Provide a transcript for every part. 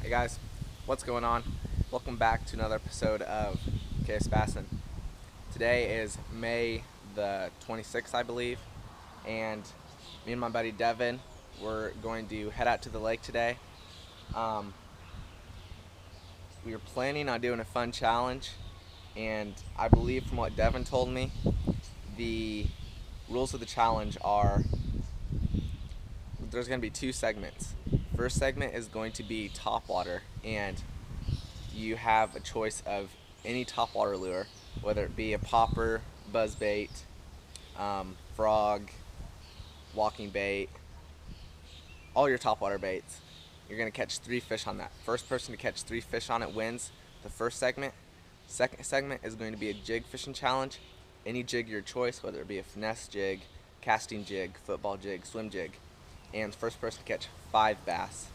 Hey guys, what's going on? Welcome back to another episode of Guesnier. Today is May the 26th, I believe, and me and my buddy Devin, we're going to head out to the lake today. We were planning on doing a fun challenge, and I believe from what Devin told me, the rules of the challenge are there's going to be two segments. First segment is going to be topwater, and you have a choice of any topwater lure, whether it be a popper, buzzbait, frog, walking bait, all your topwater baits. You're going to catch 3 fish on that. First person to catch 3 fish on it wins the first segment. Second segment is going to be a jig fishing challenge. Any jig your choice, whether it be a finesse jig, casting jig, football jig, swim jig. And the first person to catch 5 bass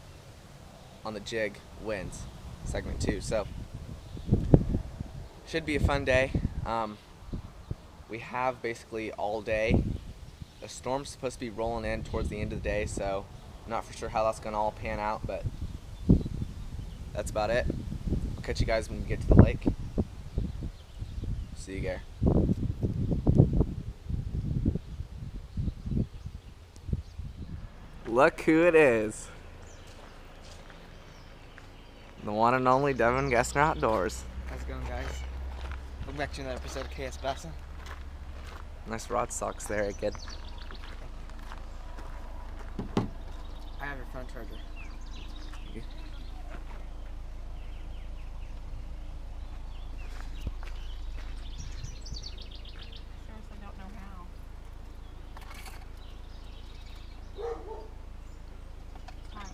on the jig wins segment 2. So should be a fun day. We have basically all day. The storm's supposed to be rolling in towards the end of the day, so I'm not for sure how that's gonna all pan out, but that's about it. I'll catch you guys when we get to the lake. See you there. Look who it is. The one and only Devin Guesnier Outdoors. How's it going, guys? Welcome back to another episode of Guesnier. Nice rod socks there, kid. I have your front charger. Seriously don't know how. Hi.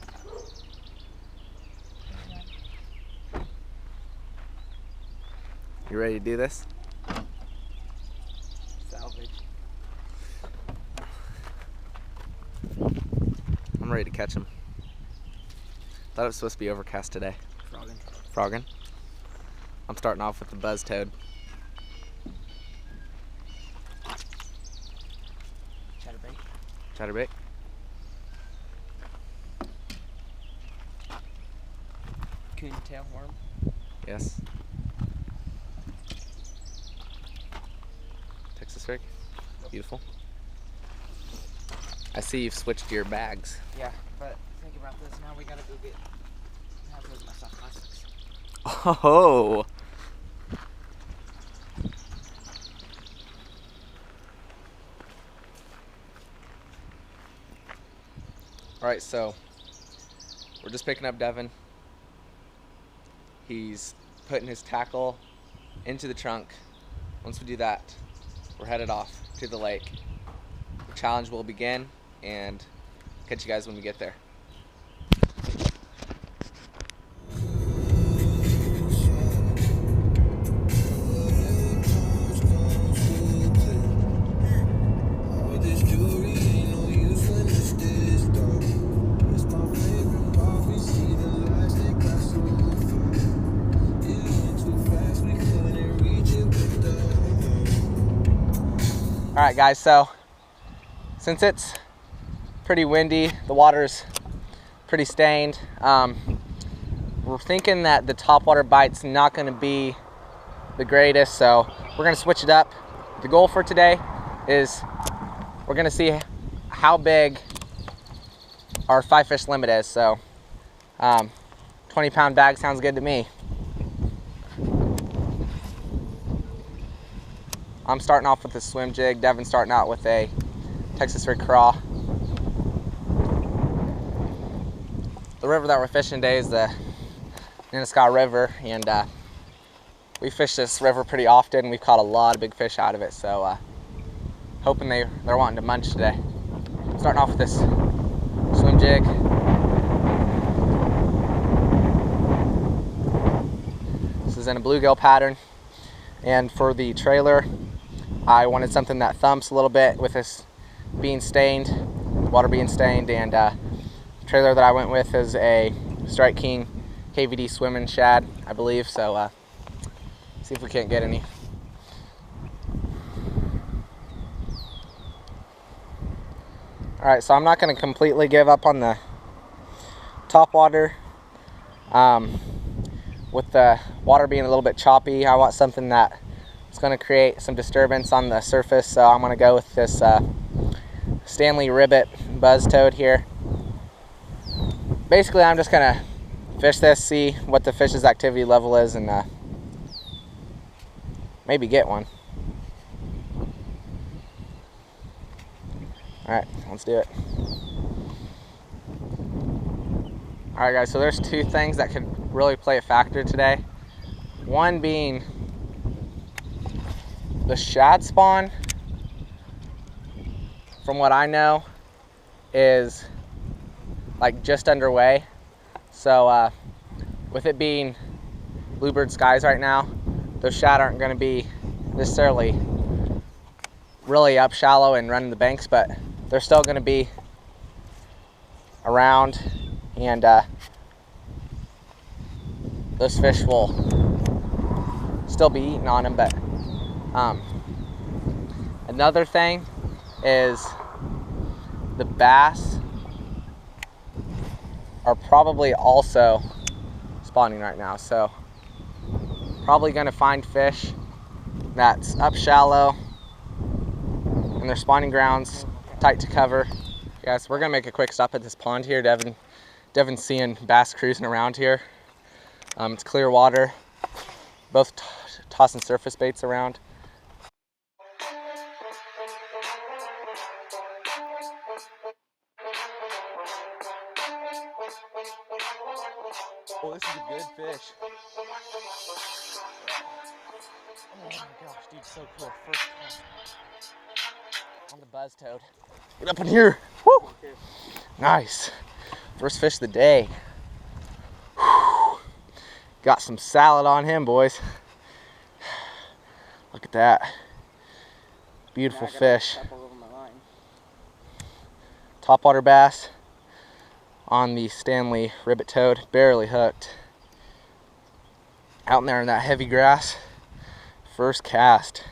You ready to do this? Salvage. I'm ready to catch him. Thought it was supposed to be overcast today. Frogging. Frogging. I'm starting off with the buzz toad. Chatterbait. Chatterbait. Coon tailworm. Yes. Texas rig. Beautiful. I see you've switched your bags. Yeah, but think about this. Now we gotta go get. I have to lose my soft plastics. Oh. Alright, so we're just picking up Devin. He's putting his tackle into the trunk. Once we do that, we're headed off to the lake. The challenge will begin, and catch you guys when we get there. Alright guys, so since it's pretty windy, the water's pretty stained, we're thinking that the topwater bite's not going to be the greatest, so we're going to switch it up. The goal for today is we're going to see how big our 5 fish limit is, so 20-pound bag sounds good to me. I'm starting off with a swim jig. Devin's starting out with a Texas rig craw. The river that we're fishing today is the Guesnier River, and we fish this river pretty often. We've caught a lot of big fish out of it, so hoping they're wanting to munch today. Starting off with this swim jig. This is in a bluegill pattern, and for the trailer, I wanted something that thumps a little bit with this being stained, water being stained, and the trailer that I went with is a Strike King KVD swimming shad, I believe, so see if we can't get any. Alright, so I'm not going to completely give up on the topwater. With the water being a little bit choppy, I want something that is going to create some disturbance on the surface, so I'm going to go with this Stanley Ribbit Buzz Toad here. Basically, I'm just going to fish this, see what the fish's activity level is, and maybe get one. Alright, let's do it. Alright guys, so there's two things that could really play a factor today. One being the shad spawn, from what I know, is like just underway. So with it being bluebird skies right now, those shad aren't going to be necessarily really up shallow and running the banks, but they're still going to be around, and those fish will still be eating on them. But another thing is the bass are probably also spawning right now, so probably going to find fish that's up shallow and their spawning grounds tight to cover. Guys, we're gonna make a quick stop at this pond here. Devin's seeing bass cruising around here. It's clear water, both tossing surface baits around. Oh, this is a good fish. Oh my gosh, dude, so cool. First cast on the buzz toad. Get up in here. Woo! Nice. First fish of the day. Whew. Got some salad on him, boys. Look at that. Beautiful fish. Topwater bass on the Stanley Ribbit Toad. Barely hooked. Out in there in that heavy grass. First cast.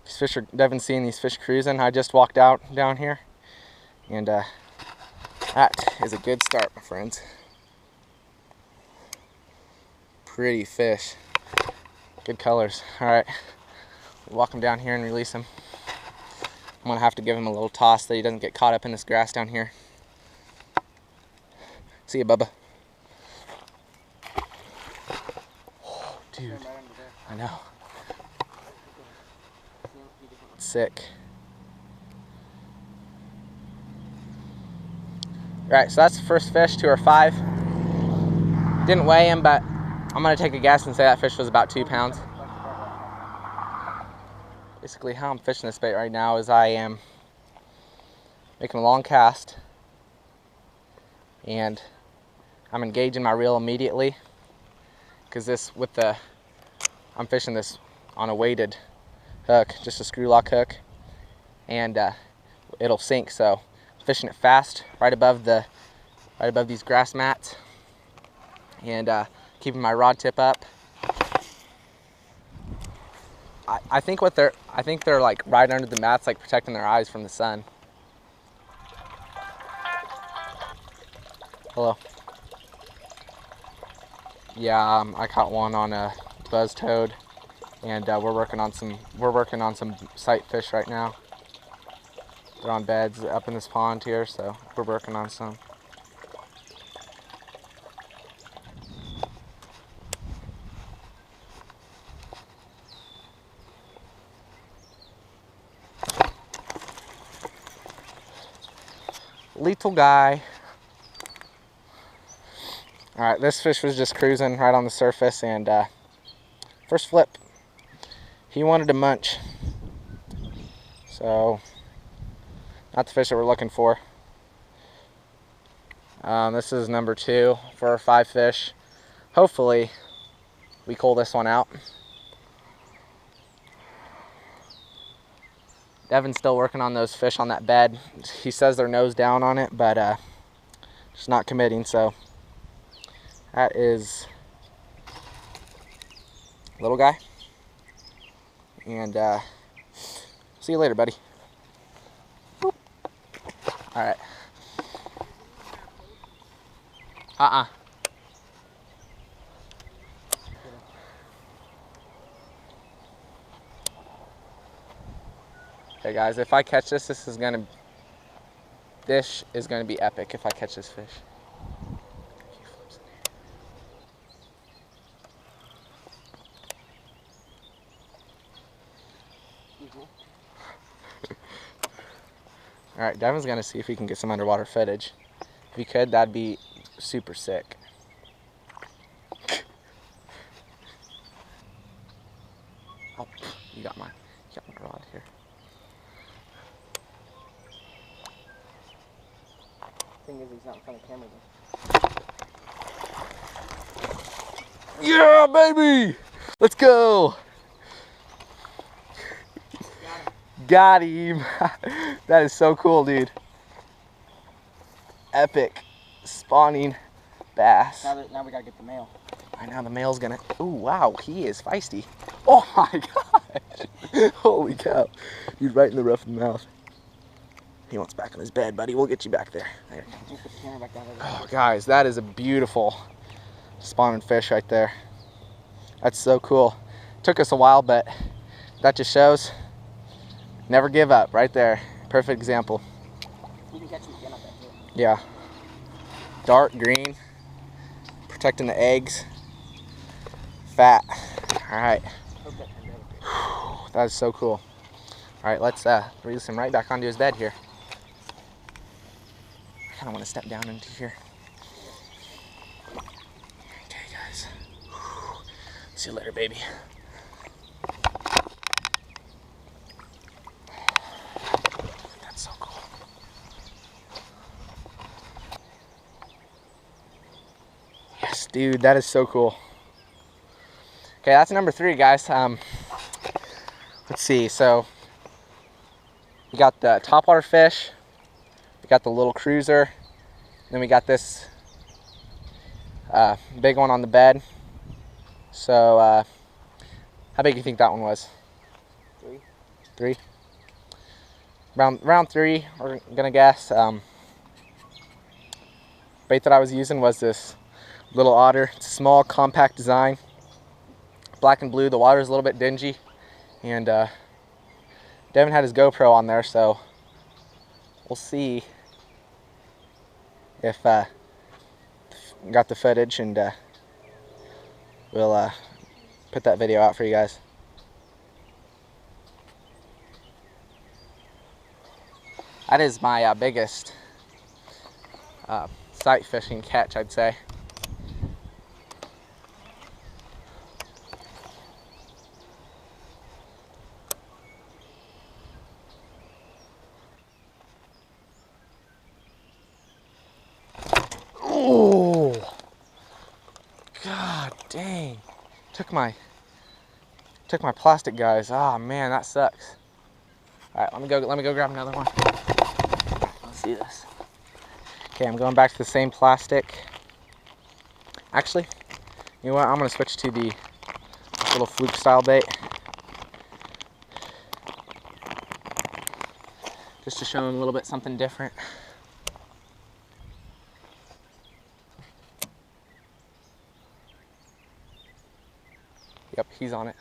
These fish are, Devin's seeing these fish cruising. I just walked out down here, and that is a good start, my friends. Pretty fish. Good colors. Alright, we'll walk him down here and release him. I'm gonna have to give him a little toss so he doesn't get caught up in this grass down here. See ya, Bubba. Oh, dude, I know. Sick. Alright, so that's the first fish to our 5. Didn't weigh him, but I'm gonna take a guess and say that fish was about 2 pounds. Basically, how I'm fishing this bait right now is I am making a long cast, and I'm engaging my reel immediately, because this I'm fishing this on a weighted hook, just a screw lock hook, and it'll sink. So fishing it fast, right above these grass mats, and keeping my rod tip up. I think they're like right under the mats, like protecting their eyes from the sun. Hello. Yeah, I caught one on a buzz toad, and we're working on some sight fish right now. They're on beds up in this pond here, so we're working on some. Little guy. Alright, this fish was just cruising right on the surface, and first flip, he wanted to munch. So, not the fish that we're looking for. This is number 2 for our 5 fish. Hopefully, we cull this one out. Devin's still working on those fish on that bed. He says they're nose down on it, but just not committing. So that is little guy. And see you later, buddy. Boop. All right. Okay guys, if I catch this, this is gonna be epic if I catch this fish. Alright, Devin's gonna see if he can get some underwater footage. If he could, that'd be super sick. Oh, you got my rod here. Thing is, he's not in front of camera though. Yeah, baby! Let's go! Got him! That is so cool, dude. Epic spawning bass. Now we gotta get the male. Right now the male's gonna. Ooh, wow, he is feisty. Oh my gosh! Holy cow! Dude, right in the rough of the mouth. He wants back on his bed, buddy. We'll get you back there. There. Just put the camera back down there. Oh, guys, that is a beautiful spawning fish right there. That's so cool. Took us a while, but that just shows never give up right there. Perfect example. You can catch him again, I bet too. Yeah. Dark green, protecting the eggs. Fat. All right. Hope that turned out. That is so cool. All right, let's release him right back onto his bed here. I kind of want to step down into here. Okay, guys. See you later, baby. That's so cool. Yes, dude, that is so cool. Okay, that's number 3, guys. Let's see. So we got the topwater fish. We got the little cruiser. Then we got this big one on the bed. So how big do you think that one was? 3. 3? Round 3, we're gonna guess. Bait that I was using was this little otter. It's a small, compact design. Black and blue. The water's a little bit dingy. And Devin had his GoPro on there, so we'll see if got the footage, and we'll put that video out for you guys. That is my biggest sight fishing catch, I'd say. Oh, god dang! Took my plastic, guys. Oh man, that sucks. All right, let me go grab another one. Let's see this. Okay, I'm going back to the same plastic. Actually, you know what? I'm gonna switch to the little fluke style bait, just to show them a little bit something different. Yep, he's on it.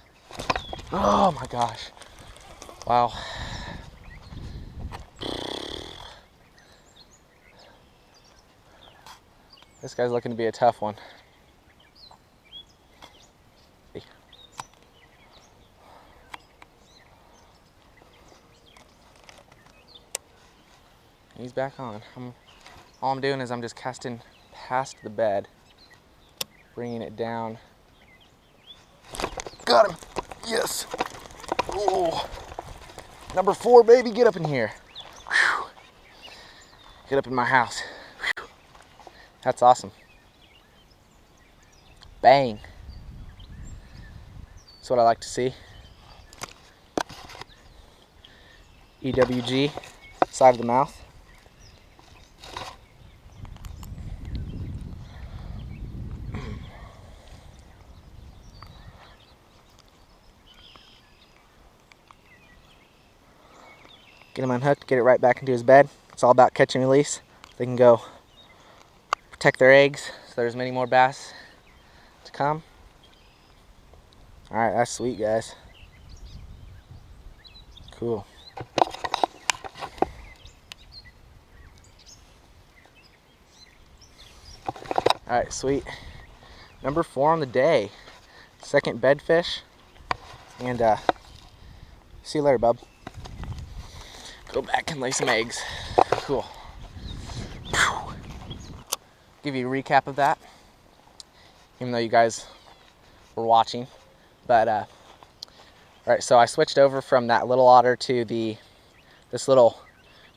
Oh my gosh. Wow. This guy's looking to be a tough one. He's back on. All I'm doing is I'm just casting past the bed, bringing it down. Got him. Yes. Oh. Number 4, baby. Get up in here. Whew. Get up in my house. Whew. That's awesome. Bang. That's what I like to see. EWG, side of the mouth. Get him unhooked, get it right back into his bed. It's all about catch and release. They can go protect their eggs, there's many more bass to come. All right, that's sweet, guys. Cool. All right, sweet. Number 4 on the day. Second bedfish. And see you later, bub. Go back and lay some eggs. Cool. Give you a recap of that, even though you guys were watching. But all right, so I switched over from that little otter to this little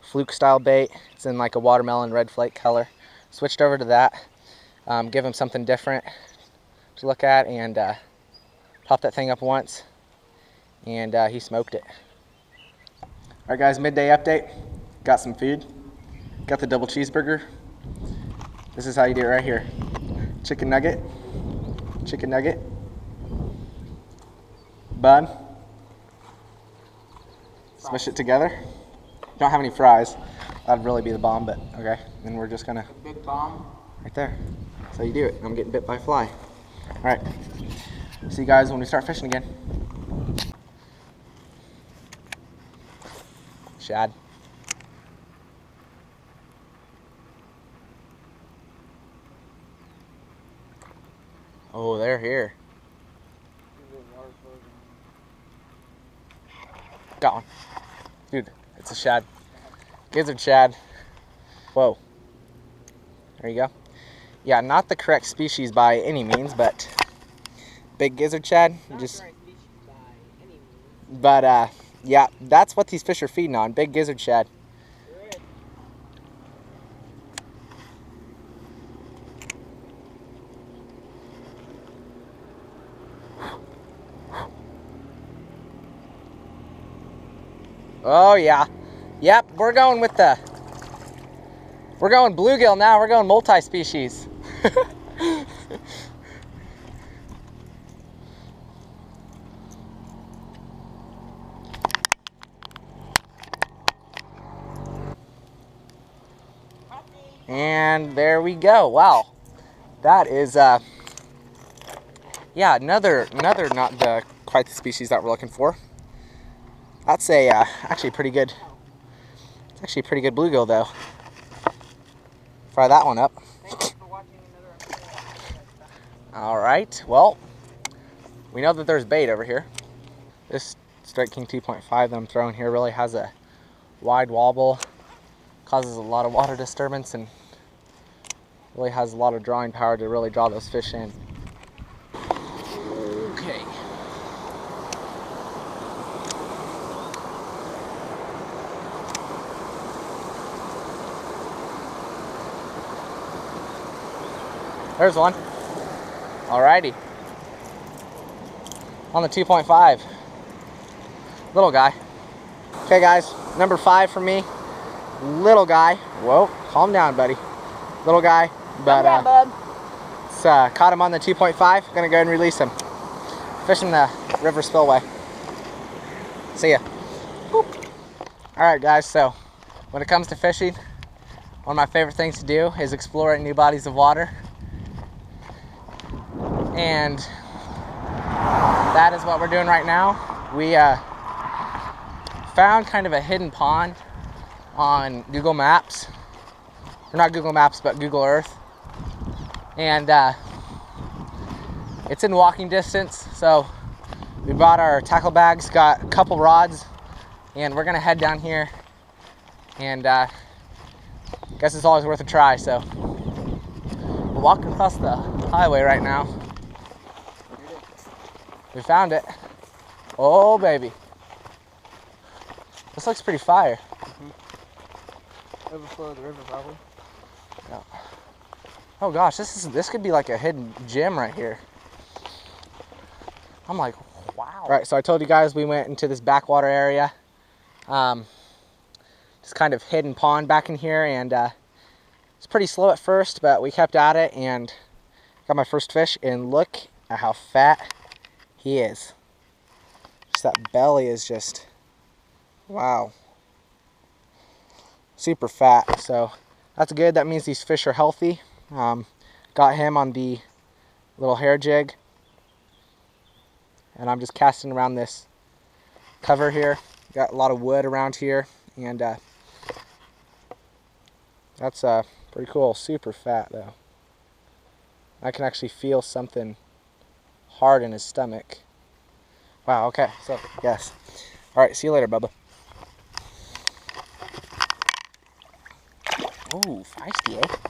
fluke style bait. It's in like a watermelon red flake color. Switched over to that. Give him something different to look at, and pop that thing up once, and he smoked it. All right, guys, midday update. Got some food. Got the double cheeseburger. This is how you do it right here. Chicken nugget, bun, smush it together. Don't have any fries. That'd really be the bomb, but okay. And we're just gonna, Big bomb. right there. That's how you do it. I'm getting bit by a fly. All right, see you guys when we start fishing again. Shad. Oh, they're here. Got one. Dude, it's a shad. Gizzard shad. Whoa. There you go. Yeah, not the correct species by any means, but big gizzard shad. But yeah, that's what these fish are feeding on, big gizzard shad. Oh yeah. Yep, we're going bluegill now. We're going multi-species. And there we go. Wow. That is yeah, another not quite the species that we're looking for. That's a actually pretty good. It's actually a pretty good bluegill though. Fry that one up. Thanks for watching another episode. All right. Well, we know that there's bait over here. This Strike King 2.5 that I'm throwing here really has a wide wobble, causes a lot of water disturbance, and really has a lot of drawing power to really draw those fish in. Okay. There's one. Alrighty. On the 2.5. Little guy. Okay guys, number 5 for me. Little guy. Whoa, calm down, buddy. Little guy, but caught him on the 2.5. Gonna go ahead and release him. Fishing the river spillway. See ya. Boop. Alright guys, so when it comes to fishing, one of my favorite things to do is explore new bodies of water. And that is what we're doing right now. We found kind of a hidden pond on Google Maps. Or not Google Maps, but Google Earth. And it's in walking distance. So we brought our tackle bags, got a couple rods, and we're gonna head down here. And guess it's always worth a try. So we're walking across the highway right now. We found it. Oh baby. This looks pretty fire. Overflow of the river, probably. Yeah. Oh gosh, this could be like a hidden gem right here. I'm like, wow. Right, so I told you guys we went into this backwater area. This kind of hidden pond back in here, and it's pretty slow at first, but we kept at it and got my first fish, and look at how fat he is. Just that belly is just, wow. Super fat. So that's good. That means these fish are healthy. Got him on the little hair jig. And I'm just casting around this cover here. Got a lot of wood around here. And that's pretty cool. Super fat though. I can actually feel something hard in his stomach. Wow, okay. So, yes. Alright, see you later, Bubba. Ooh, feisty, eh?